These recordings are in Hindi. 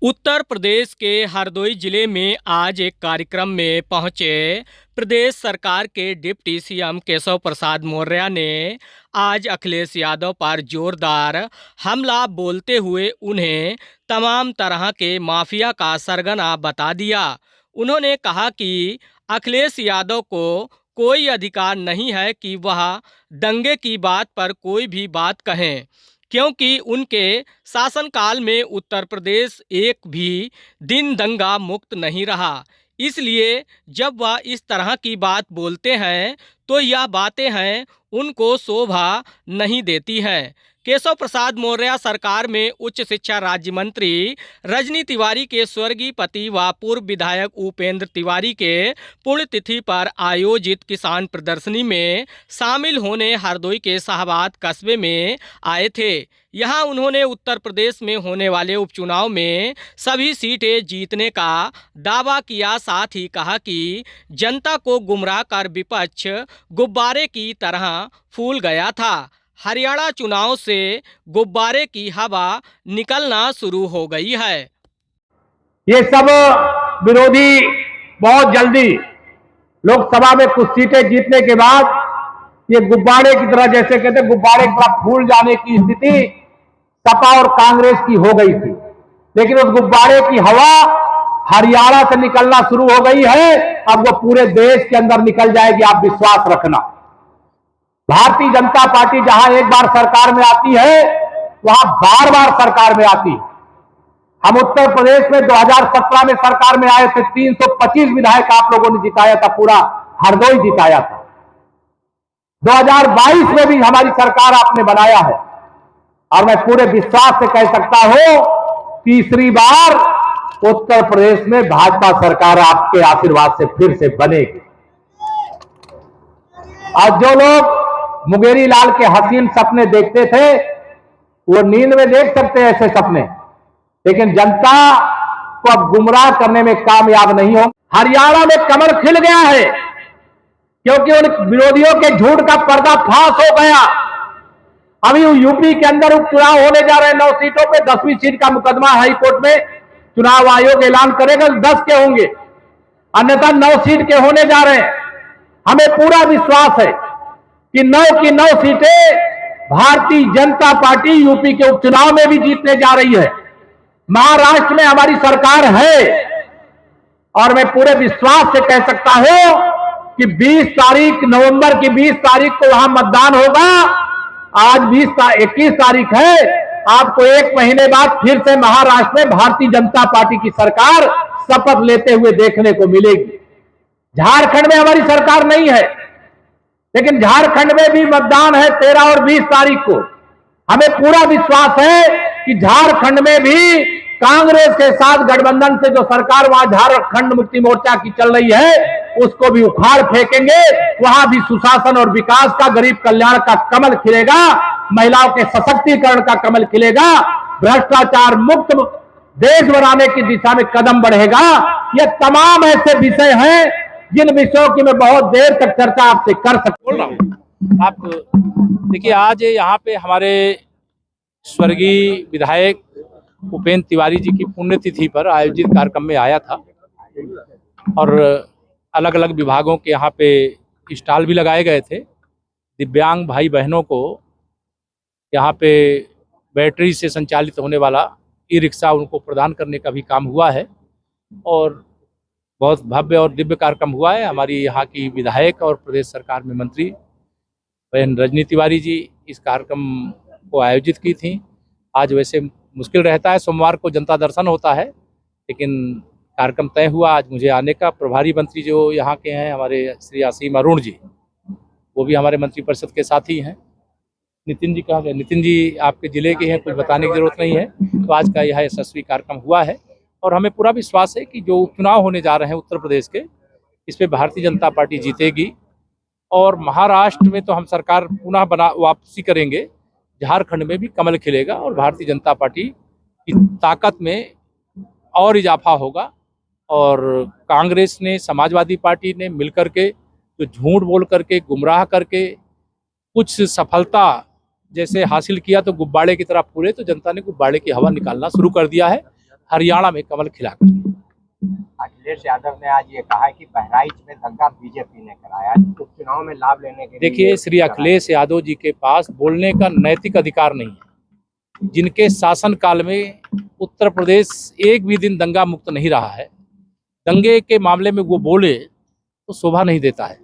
उत्तर प्रदेश के हरदोई जिले में आज एक कार्यक्रम में पहुंचे प्रदेश सरकार के डिप्टी सीएम केशव प्रसाद मौर्य ने आज अखिलेश यादव पर जोरदार हमला बोलते हुए उन्हें तमाम तरह के माफिया का सरगना बता दिया। उन्होंने कहा कि अखिलेश यादव को कोई अधिकार नहीं है कि वह दंगे की बात पर कोई भी बात कहें, क्योंकि उनके शासनकाल में उत्तर प्रदेश एक भी दिन दंगा मुक्त नहीं रहा। इसलिए जब वह इस तरह की बात बोलते हैं तो यह बातें हैं उनको शोभा नहीं देती हैं। केशव प्रसाद मौर्य सरकार में उच्च शिक्षा राज्य मंत्री रजनी तिवारी के स्वर्गीय पति व पूर्व विधायक उपेंद्र तिवारी के पुण्यतिथि पर आयोजित किसान प्रदर्शनी में शामिल होने हरदोई के शाहबाद कस्बे में आए थे। यहां उन्होंने उत्तर प्रदेश में होने वाले उपचुनाव में सभी सीटें जीतने का दावा किया। साथ ही कहा कि जनता को गुमराह कर विपक्ष गुब्बारे की तरह फूल गया था। हरियाणा चुनाव से गुब्बारे की हवा निकलना शुरू हो गई है। ये सब विरोधी बहुत जल्दी लोकसभा में कुछ सीटें जीतने के बाद ये गुब्बारे की तरह, जैसे कहते हैं गुब्बारे की तरह फूल जाने की स्थिति सपा और कांग्रेस की हो गई थी। लेकिन उस गुब्बारे की हवा हरियाणा से निकलना शुरू हो गई है। अब वो पूरे देश के अंदर निकल जाएगी, आप विश्वास रखना। भारतीय जनता पार्टी जहां एक बार सरकार में आती है वहां बार बार सरकार में आती है। हम उत्तर प्रदेश में 2017 में सरकार में आए थे, 325 विधायक आप लोगों ने जिताया था, पूरा हरदोई जिताया था। 2022 में भी हमारी सरकार आपने बनाया है और मैं पूरे विश्वास से कह सकता हूं तीसरी बार उत्तर प्रदेश में भाजपा सरकार आपके आशीर्वाद से फिर से बनेगी। और जो लोग मुंगेरी लाल के हसीन सपने देखते थे वो नींद में देख सकते हैं ऐसे सपने, लेकिन जनता को अब गुमराह करने में कामयाब नहीं हो। हरियाणा में कमल खिल गया है क्योंकि उन विरोधियों के झूठ का पर्दाफाश हो गया। अभी यूपी के अंदर उपचुनाव होने जा रहे हैं 9 सीटों पे, 10वीं सीट का मुकदमा हाईकोर्ट में चुनाव आयोग ऐलान करेगा 10 के होंगे, अन्यथा 9 सीट के होने जा रहे हैं। हमें पूरा विश्वास है कि 9 की 9 सीटें भारतीय जनता पार्टी यूपी के उपचुनाव में भी जीतने जा रही है। महाराष्ट्र में हमारी सरकार है और मैं पूरे विश्वास से कह सकता हूं कि 20 तारीख नवंबर की 20 तारीख को वहां मतदान होगा। आज 21 तारीख है, आपको एक महीने बाद फिर से महाराष्ट्र में भारतीय जनता पार्टी की सरकार शपथ लेते हुए देखने को मिलेगी। झारखंड में हमारी सरकार नहीं है, लेकिन झारखंड में भी मतदान है 13 और 20 तारीख को। हमें पूरा विश्वास है कि झारखंड में भी कांग्रेस के साथ गठबंधन से जो सरकार वहां झारखंड मुक्ति मोर्चा की चल रही है उसको भी उखाड़ फेंकेंगे। वहां भी सुशासन और विकास का, गरीब कल्याण का कमल खिलेगा, महिलाओं के सशक्तिकरण का कमल खिलेगा, भ्रष्टाचार मुक्त देश बनाने की दिशा में कदम बढ़ेगा। ये तमाम ऐसे विषय हैं जिन विषयों की मैं बहुत देर तक चर्चा आपसे कर सकता हूं। आप देखिए, आज यहाँ पे हमारे स्वर्गीय विधायक उपेंद्र तिवारी जी की पुण्यतिथि पर आयोजित कार्यक्रम में आया था और अलग अलग विभागों के यहाँ पे स्टॉल भी लगाए गए थे। दिव्यांग भाई बहनों को यहाँ पे बैटरी से संचालित होने वाला ई-रिक्शा उनको प्रदान करने का भी काम हुआ है और बहुत भव्य और दिव्य कार्यक्रम हुआ है। हमारी यहाँ की विधायक और प्रदेश सरकार में मंत्री बहन रजनी तिवारी जी इस कार्यक्रम को आयोजित की थी। आज वैसे मुश्किल रहता है, सोमवार को जनता दर्शन होता है, लेकिन कार्यक्रम तय हुआ आज मुझे आने का। प्रभारी मंत्री जो यहाँ के हैं हमारे श्री असीम अरुण जी, वो भी हमारे मंत्रिपरिषद के साथी हैं। नितिन जी कहाँ गए? नितिन जी आपके ज़िले के हैं, कुछ बताने की जरूरत नहीं है। तो आज का यह यशस्वी कार्यक्रम हुआ है और हमें पूरा विश्वास है कि जो उपचुनाव होने जा रहे हैं उत्तर प्रदेश के, इस पर भारतीय जनता पार्टी जीतेगी और महाराष्ट्र में तो हम सरकार पुनः वापसी करेंगे। झारखंड में भी कमल खिलेगा और भारतीय जनता पार्टी की ताकत में और इजाफा होगा। और कांग्रेस ने, समाजवादी पार्टी ने मिलकर के जो झूठ बोल करके, गुमराह करके कुछ सफलता जैसे हासिल किया तो गुब्बारे की तरह फूले, तो जनता ने गुब्बारे की हवा निकालना शुरू कर दिया है। हरियाणा में कमल खिला करके। अखिलेश यादव ने आज ये कहा है कि बहराइच में दंगा बीजेपी ने कराया, उपचुनाव में लाभ लेने के लिए। देखिए, श्री अखिलेश यादव जी के पास बोलने का नैतिक अधिकार नहीं है। जिनके शासनकाल में उत्तर प्रदेश एक भी दिन दंगा मुक्त नहीं रहा है, दंगे के मामले में वो बोले तो शोभा नहीं देता है।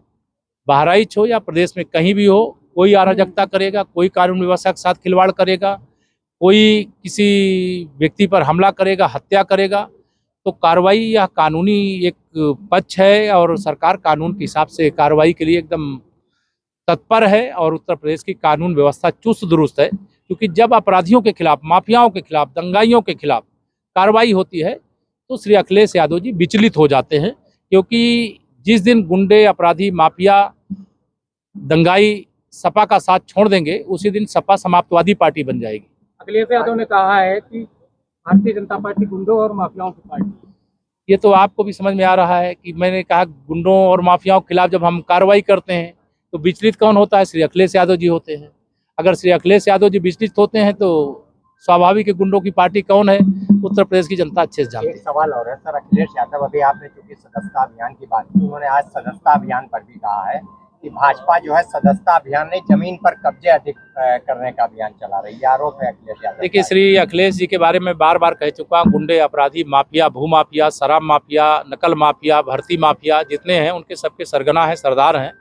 बहराइच हो या प्रदेश में कहीं भी हो, कोई अराजकता करेगा, कोई कानून व्यवस्था के साथ खिलवाड़ करेगा, कोई किसी व्यक्ति पर हमला करेगा, हत्या करेगा, तो कार्रवाई या कानूनी एक पक्ष है और सरकार कानून के हिसाब से कार्रवाई के लिए एकदम तत्पर है। और उत्तर प्रदेश की कानून व्यवस्था चुस्त दुरुस्त है, क्योंकि जब अपराधियों के खिलाफ, माफियाओं के खिलाफ, दंगाइयों के खिलाफ कार्रवाई होती है तो श्री अखिलेश यादव जी विचलित हो जाते हैं। क्योंकि जिस दिन गुंडे, अपराधी, माफिया, दंगाई सपा का साथ छोड़ देंगे, उसी दिन सपा समाप्तवादी पार्टी बन जाएगी। अखिलेश यादव ने कहा है कि भारतीय जनता पार्टी गुंडों और माफियाओं की पार्टी। ये तो आपको भी समझ में आ रहा है कि मैंने कहा गुंडों और माफियाओं के खिलाफ जब हम कार्रवाई करते हैं तो विचलित कौन होता है? श्री अखिलेश यादव जी होते हैं। अगर श्री अखिलेश यादव जी विचलित होते हैं तो स्वाभाविक है गुंडों की पार्टी कौन है, उत्तर प्रदेश की जनता अच्छे से जानती है। एक सवाल और है सर, अखिलेश यादव, अभी आपने चूंकि सदस्यता अभियान की बात की, उन्होंने आज सदस्यता अभियान पर भी कहा है कि भाजपा जो है सदस्यता अभियान नहीं, जमीन पर कब्जे अधिक करने का अभियान चला रही है, आरोप है अखिलेश यादव। देखिए, श्री अखिलेश जी के बारे में बार बार कह चुका हूं, गुंडे, अपराधी, माफिया, भूमाफिया, शराब माफिया, नकल माफिया, भर्ती माफिया जितने हैं उनके सबके सरगना है, सरदार हैं।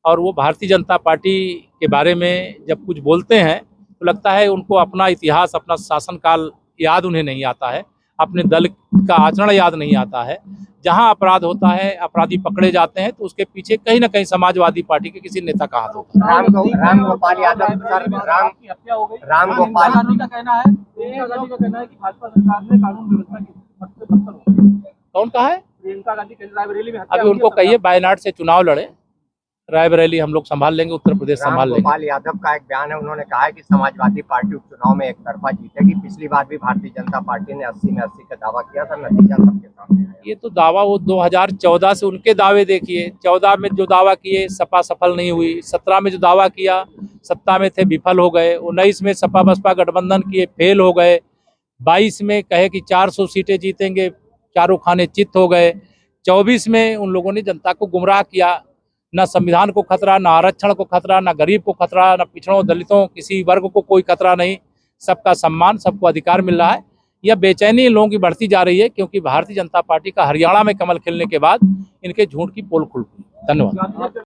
और वो भारतीय जनता पार्टी के बारे में जब कुछ बोलते हैं तो लगता है उनको अपना इतिहास, अपना शासनकाल याद उन्हें नहीं आता है, अपने दल का आचरण याद नहीं आता है। जहां अपराध होता है, अपराधी पकड़े जाते हैं तो उसके पीछे कहीं ना कहीं समाजवादी पार्टी के किसी नेता का हाथ होता है। रामगोपाल यादव सर, रामगोपाल गांधी का कहना है कि भाजपा सरकार ने कानून व्यवस्था की बदतर हो। कौन कहा है? प्रियंका गांधी के रायबरेली में अभी उनको कहिए वायनाड से चुनाव लड़े, रायबरेली हम लोग संभाल लेंगे, उत्तर प्रदेश संभाल लेंगे। रामगोपाल यादव का एक बयान है, उन्होंने कहा है कि समाजवादी पार्टी उपचुनाव में एक तरफा जीतेगी। पिछली बार भी भारतीय जनता पार्टी ने 80 में 80 का दावा किया था, नतीजा सबके सामने है। ये तो दावा वो 2014 से उनके दावे देखिए, 14 में जो दावा किए सपा सफल नहीं हुई, 17 में जो दावा किया सत्ता में थे विफल हो गए, 19 में सपा बसपा गठबंधन किए फेल हो गए, 22 में कहे कि 400 सीटें जीतेंगे, चारों खाने चित हो गए, 24 में उन लोगों ने जनता को गुमराह किया। न संविधान को खतरा, न आरक्षण को खतरा, न गरीब को खतरा, न पिछड़ों, दलितों, किसी वर्ग को कोई खतरा नहीं, सबका सम्मान, सबको अधिकार मिल रहा है। यह बेचैनी इन लोगों की बढ़ती जा रही है क्योंकि भारतीय जनता पार्टी का हरियाणा में कमल खिलने के बाद इनके झूठ की पोल खुल गई। धन्यवाद।